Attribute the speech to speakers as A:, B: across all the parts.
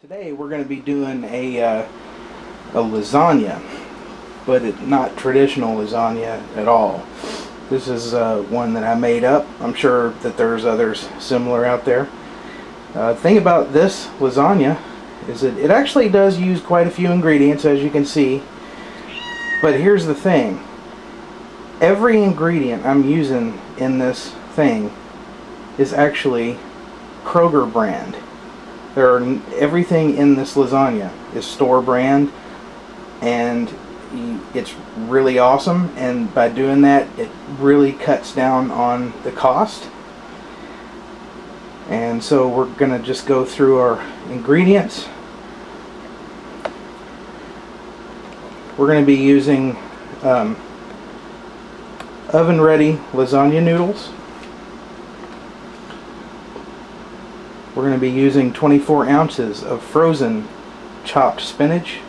A: Today we're going to be doing a lasagna, but not traditional lasagna at all. This is one that I made up. I'm sure that there's others similar out there. The thing about this lasagna is that it actually does use quite a few ingredients, as you can see. But here's the thing. Every ingredient I'm using in this thing is actually Kroger brand. Everything in this lasagna is store brand, and it's really awesome, and by doing that it really cuts down on the cost. And so we're gonna just go through our ingredients. We're going to be using oven ready lasagna noodles. We're going to be using 24 ounces of frozen chopped spinach.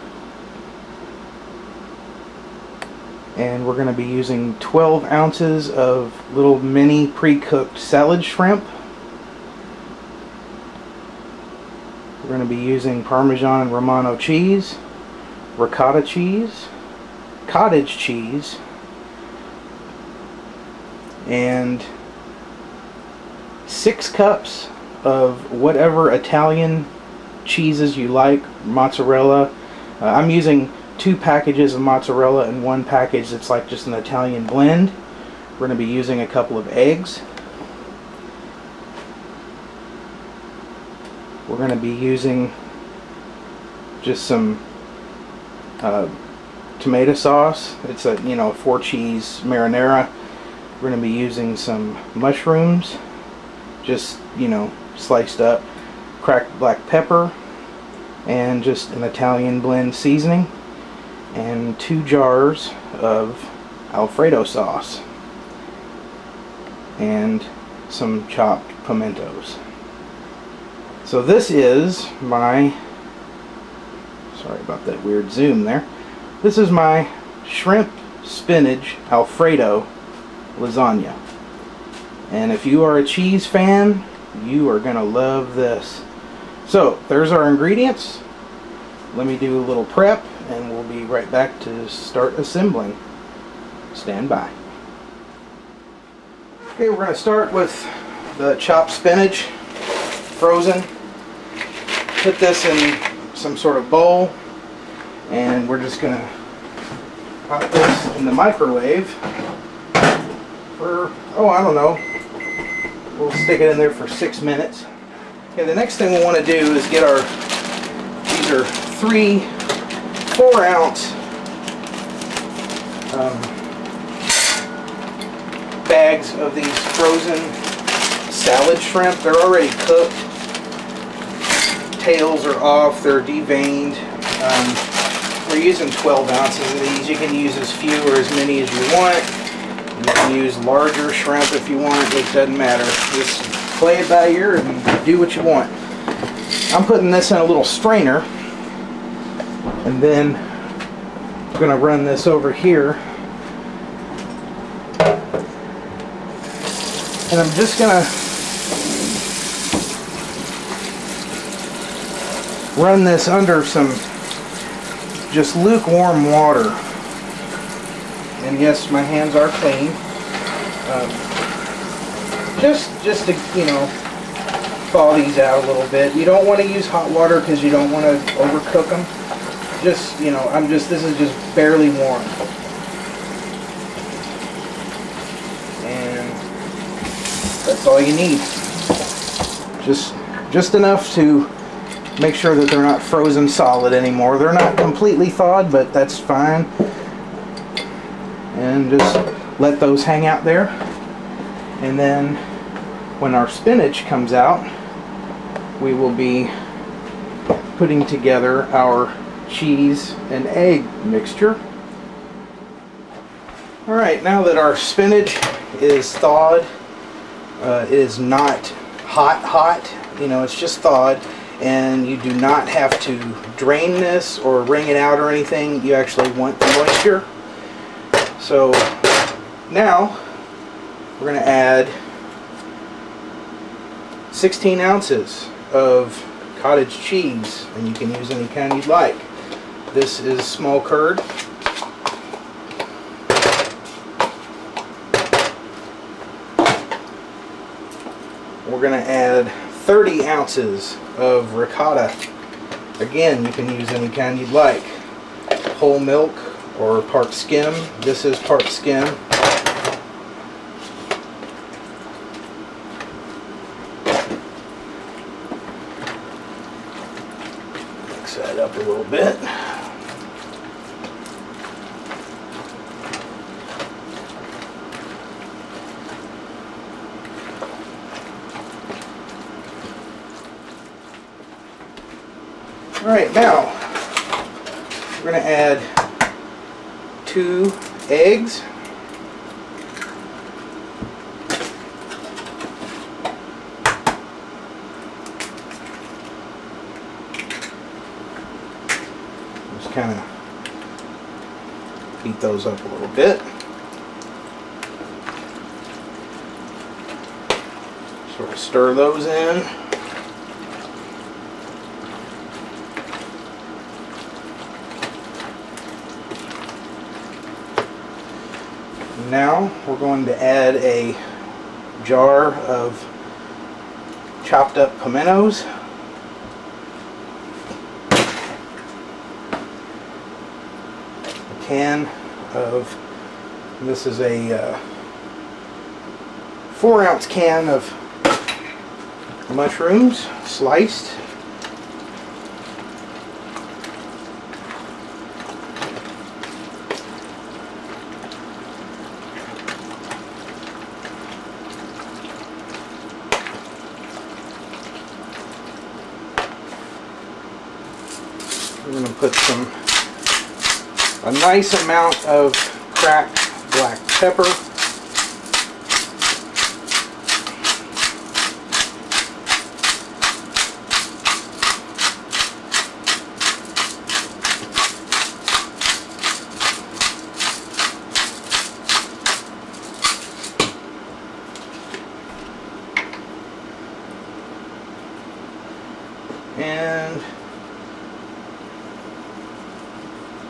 A: And we're going to be using 12 ounces of little mini pre-cooked salad shrimp. We're going to be using Parmesan and Romano cheese, ricotta cheese, cottage cheese, and 6 cups of whatever Italian cheeses you like, mozzarella. I'm using 2 packages of mozzarella and 1 package that's like just an Italian blend. We're going to be using a couple of eggs. We're going to be using just some tomato sauce. It's a 4-cheese marinara. We're going to be using some mushrooms, just sliced up, cracked black pepper, and just an Italian blend seasoning, and 2 jars of alfredo sauce, and some chopped pimentos. So this is my, sorry about that weird zoom there, this is my shrimp spinach alfredo lasagna. And if you are a cheese fan, you are gonna love this. So there's our ingredients. Let me do a little prep and we'll be right back to start assembling. Stand by. Okay, we're gonna start with the chopped spinach, frozen. Put this in some sort of bowl, and we're just gonna pop this in the microwave for, I don't know, we'll stick it in there for 6 minutes. Okay, the next thing we want to do is get our, these are 3 4-ounce bags of these frozen salad shrimp. They're already cooked. Tails are off, they're deveined. We're using 12 ounces of these. You can use as few or as many as you want. You can use larger shrimp if you want. It doesn't matter. Just play it by ear and do what you want. I'm putting this in a little strainer, and then I'm going to run this over here, and I'm just going to run this under some just lukewarm water. And yes, my hands are clean. Just to thaw these out a little bit. You don't want to use hot water because you don't want to overcook them. Just this is just barely warm. And that's all you need. Just enough to make sure that they're not frozen solid anymore. They're not completely thawed, but that's fine. And just let those hang out there. And then when our spinach comes out, we will be putting together our cheese and egg mixture. Alright, now that our spinach is thawed, it is not hot, it's just thawed. And you do not have to drain this or wring it out or anything. You actually want the moisture. So now we're going to add 16 ounces of cottage cheese, and you can use any kind you'd like. This is small curd. We're going to add 30 ounces of ricotta. Again, you can use any kind you'd like. Whole milk or part skim. This is part skim. Mix that up a little bit. Alright, now we're going to add 2 eggs. Just kind of beat those up a little bit. Sort of stir those in. Now we're going to add a jar of chopped up pimentos, a can of, this is a 4-ounce can of mushrooms sliced. We're going to put a nice amount of cracked black pepper. And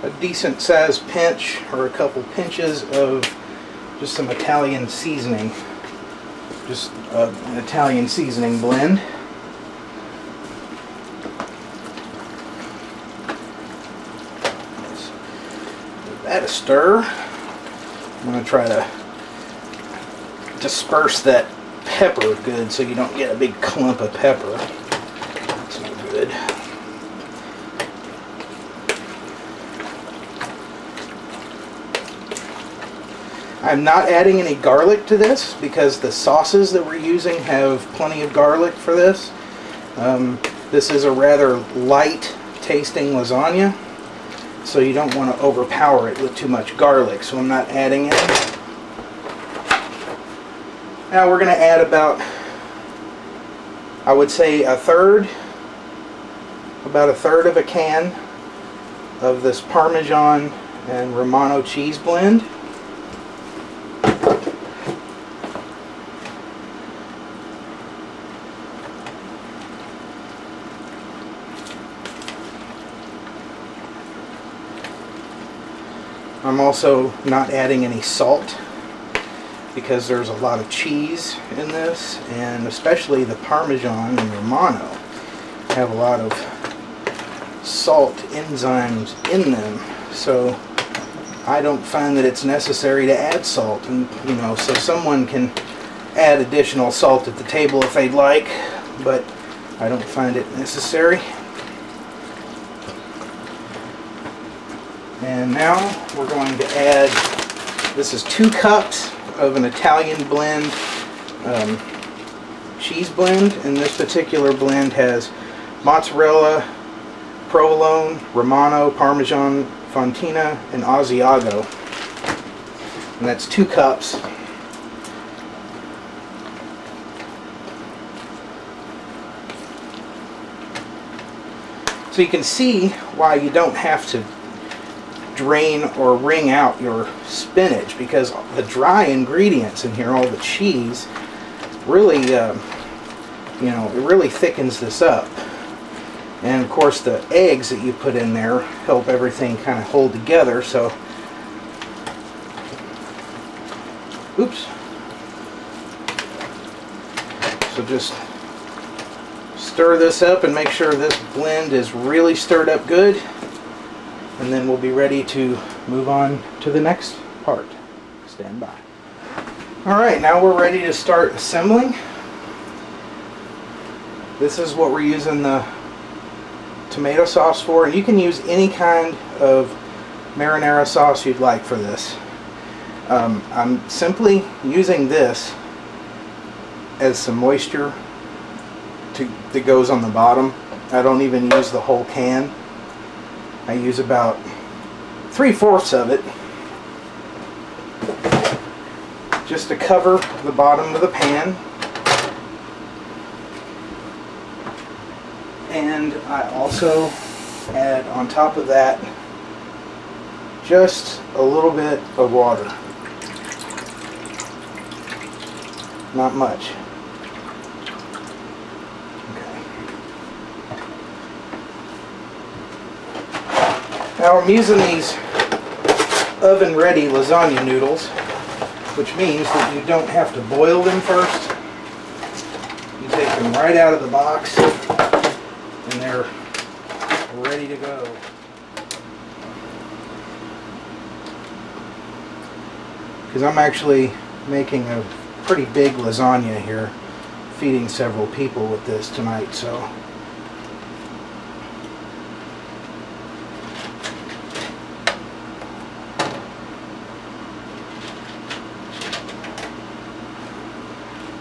A: a decent sized pinch or a couple pinches of just some Italian seasoning, just an Italian seasoning blend. Let's give that a stir. I'm going to try to disperse that pepper good so you don't get a big clump of pepper. That's no good. I'm not adding any garlic to this because the sauces that we're using have plenty of garlic for this. This is a rather light tasting lasagna, so you don't want to overpower it with too much garlic, so I'm not adding it. Now we're going to add about, I would say about a third of a can of this Parmesan and Romano cheese blend. I'm also not adding any salt because there's a lot of cheese in this, and especially the Parmesan and Romano have a lot of salt enzymes in them, so I don't find that it's necessary to add salt. And so someone can add additional salt at the table if they'd like, but I don't find it necessary. And now we're going to add, this is 2 cups of an Italian blend, cheese blend, and this particular blend has mozzarella, provolone, Romano, Parmesan, Fontina, and Asiago. And that's 2 cups. So you can see why you don't have to drain or wring out your spinach, because the dry ingredients in here, all the cheese, really it really thickens this up. And of course the eggs that you put in there help everything kind of hold together. So, oops. So just stir this up and make sure this blend is really stirred up good. And then we'll be ready to move on to the next part. Stand by. Alright, now we're ready to start assembling. This is what we're using the tomato sauce for, and you can use any kind of marinara sauce you'd like for this. I'm simply using this as some moisture that goes on the bottom. I don't even use the whole can. I use about 3/4 of it just to cover the bottom of the pan. And I also add on top of that just a little bit of water. Not much. Okay. Now I'm using these oven-ready lasagna noodles, which means that you don't have to boil them first. You take them right out of the box and they're ready to go. Because I'm actually making a pretty big lasagna here, feeding several people with this tonight, so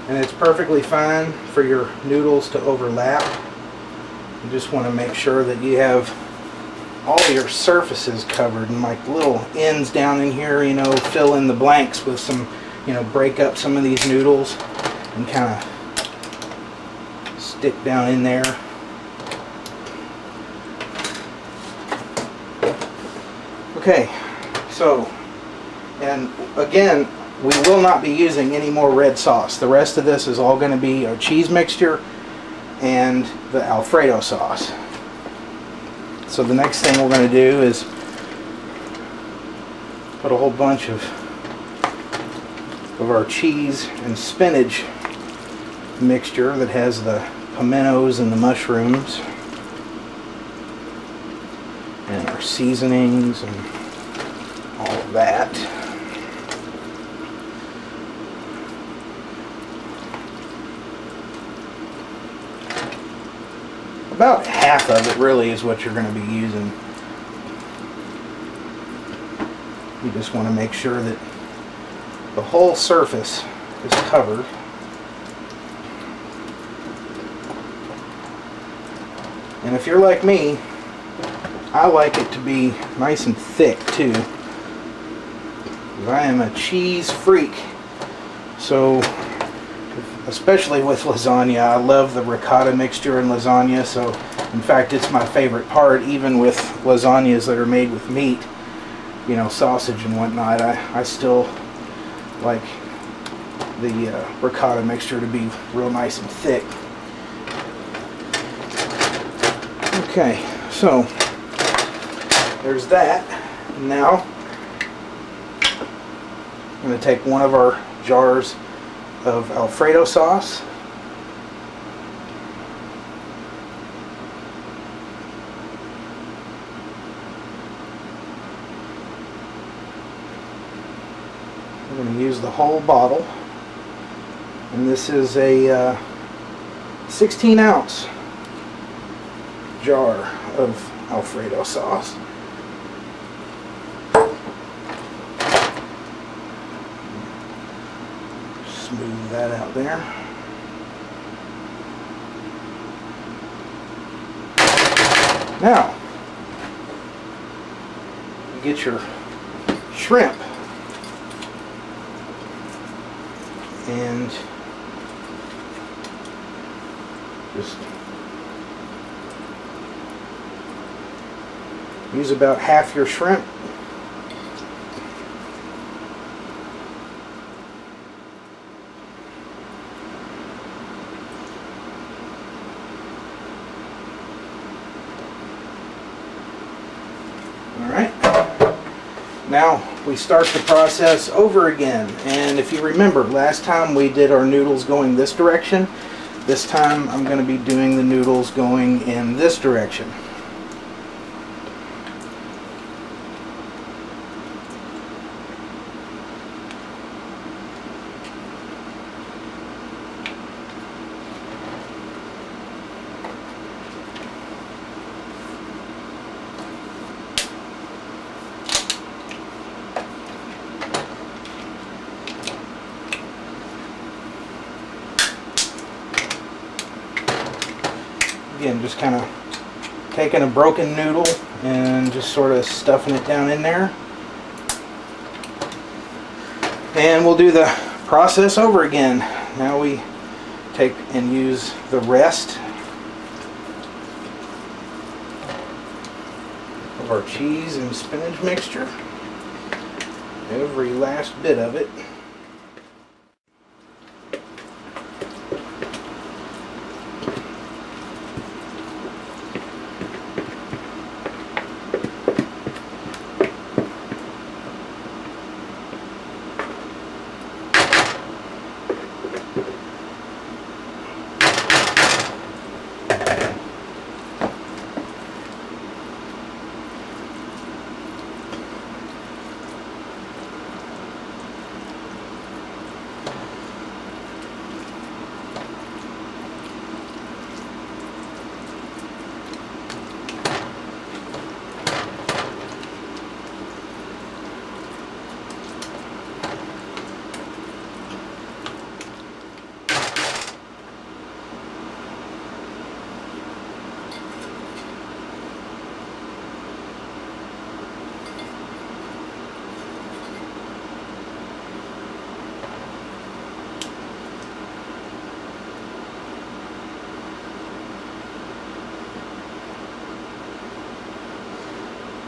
A: and it's perfectly fine for your noodles to overlap. You just want to make sure that you have all your surfaces covered, and like little ends down in here, you know, fill in the blanks with some, you know, break up some of these noodles and kind of stick down in there. Okay, so, and again, we will not be using any more red sauce. The rest of this is all going to be our cheese mixture and the alfredo sauce. So the next thing we're going to do is put a whole bunch of our cheese and spinach mixture that has the pimentos and the mushrooms and our seasonings and all of that. About half of it really is what you're going to be using. You just want to make sure that the whole surface is covered. And if you're like me, I like it to be nice and thick too. I am a cheese freak. So especially with lasagna, I love the ricotta mixture in lasagna, so in fact it's my favorite part, even with lasagnas that are made with meat, you know, sausage and whatnot. I still like the ricotta mixture to be real nice and thick. Okay, so there's that. Now I'm going to take one of our jars of alfredo sauce. We're going to use the whole bottle, and this is a 16-ounce jar of alfredo sauce. Smooth that out there. Now, you get your shrimp and just use about half your shrimp. Now we start the process over again, and if you remember, last time we did our noodles going this direction. This time I'm going to be doing the noodles going in this direction. Again, just kind of taking a broken noodle and just sort of stuffing it down in there. And we'll do the process over again. Now we take and use the rest of our cheese and spinach mixture. Every last bit of it.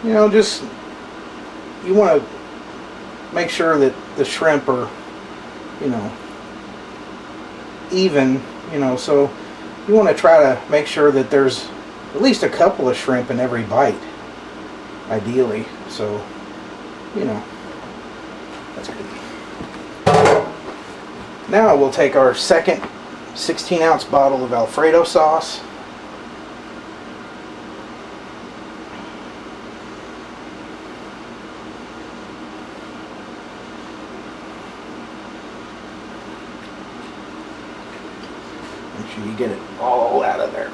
A: You know, just, you want to make sure that the shrimp are, you know, even, you know, so you want to try to make sure that there's at least a couple of shrimp in every bite, ideally. So, you know, that's good. Now we'll take our second 16-ounce bottle of Alfredo sauce. Make sure you get it all out of there.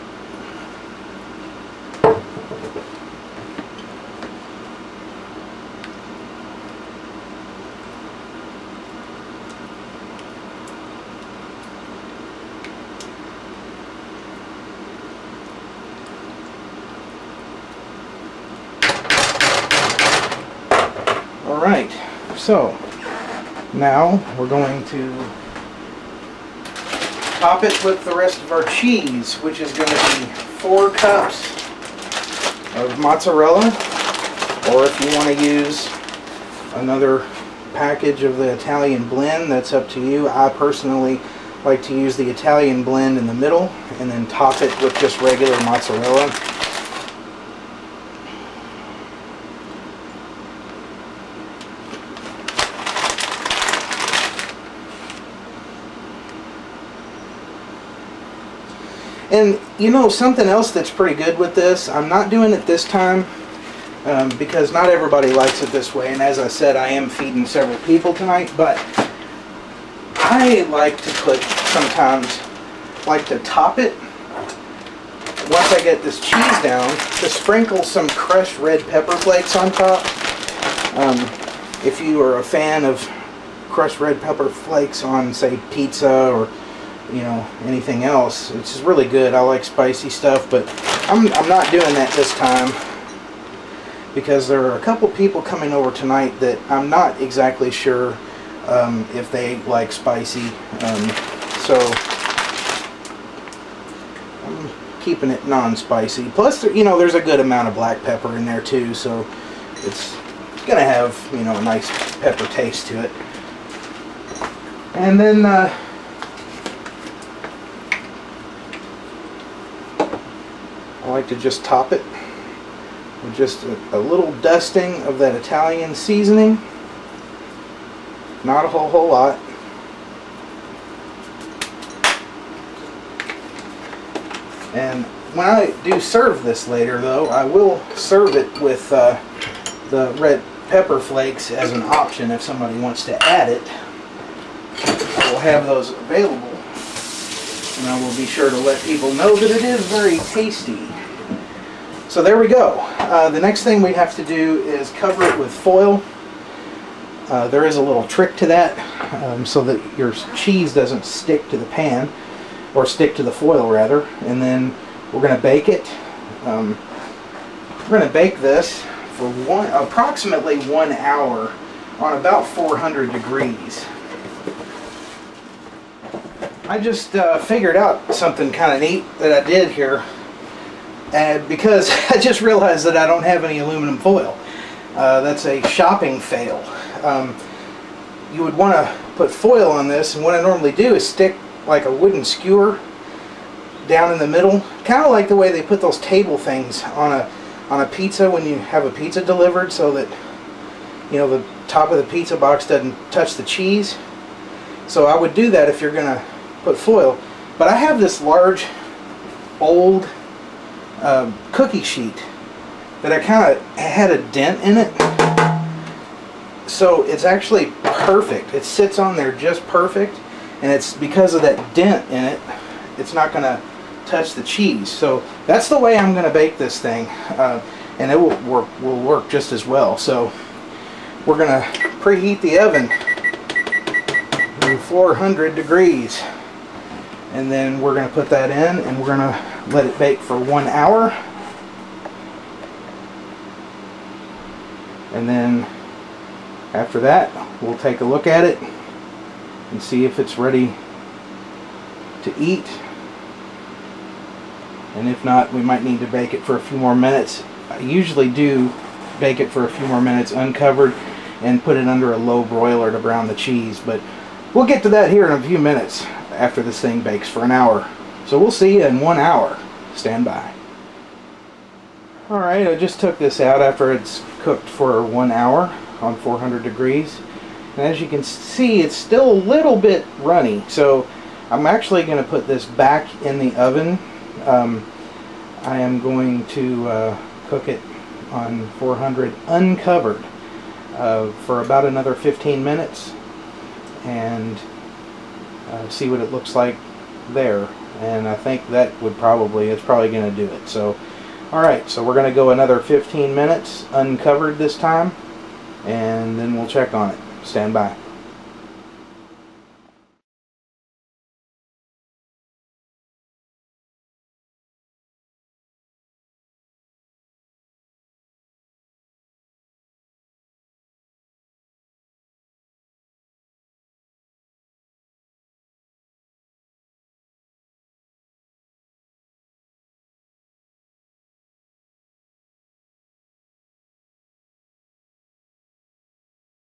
A: Alright, so now we're going to top it with the rest of our cheese, which is going to be 4 cups of mozzarella, or if you want to use another package of the Italian blend, that's up to you. I personally like to use the Italian blend in the middle and then top it with just regular mozzarella. And you know, something else that's pretty good with this, I'm not doing it this time because not everybody likes it this way, and as I said, I am feeding several people tonight, but I like to put, sometimes, like to top it, once I get this cheese down, to sprinkle some crushed red pepper flakes on top. If you are a fan of crushed red pepper flakes on, say, pizza or, you know, anything else, it's just really good. I like spicy stuff, but I'm not doing that this time because there are a couple people coming over tonight that I'm not exactly sure if they like spicy, so I'm keeping it non-spicy. Plus, you know, there's a good amount of black pepper in there too, so it's gonna have, you know, a nice pepper taste to it. And then I like to just top it with just a little dusting of that Italian seasoning. Not a whole lot. And when I do serve this later, though, I will serve it with the red pepper flakes as an option if somebody wants to add it. I will have those available, and I will be sure to let people know that it is very tasty. So there we go. The next thing we have to do is cover it with foil. There is a little trick to that, so that your cheese doesn't stick to the pan, or stick to the foil rather. And then we're going to bake it. We're going to bake this for approximately 1 hour on about 400 degrees. I just figured out something kind of neat that I did here, because I just realized that I don't have any aluminum foil. That's a shopping fail. You would want to put foil on this, and what I normally do is stick like a wooden skewer down in the middle, kind of like the way they put those table things on a pizza when you have a pizza delivered, so that, you know, the top of the pizza box doesn't touch the cheese. So I would do that if you're gonna put foil. But I have this large old cookie sheet that I kind of had a dent in it, so it's actually perfect. It sits on there just perfect, and it's because of that dent in it, it's not going to touch the cheese. So that's the way I'm going to bake this thing, and it will work just as well. So we're going to preheat the oven to 400 degrees, and then we're going to put that in, and we're going to let it bake for 1 hour. And then after that, we'll take a look at it and see if it's ready to eat. And if not, we might need to bake it for a few more minutes. I usually do bake it for a few more minutes uncovered and put it under a low broiler to brown the cheese, but we'll get to that here in a few minutes after this thing bakes for an hour. So we'll see you in 1 hour. Stand by. Alright, I just took this out after it's cooked for 1 hour on 400 degrees. And as you can see, it's still a little bit runny. So I'm actually going to put this back in the oven. I am going to cook it on 400 uncovered for about another 15 minutes and see what it looks like there. And I think that it's probably going to do it. So alright, so we're going to go another 15 minutes uncovered this time, and then we'll check on it. Stand by.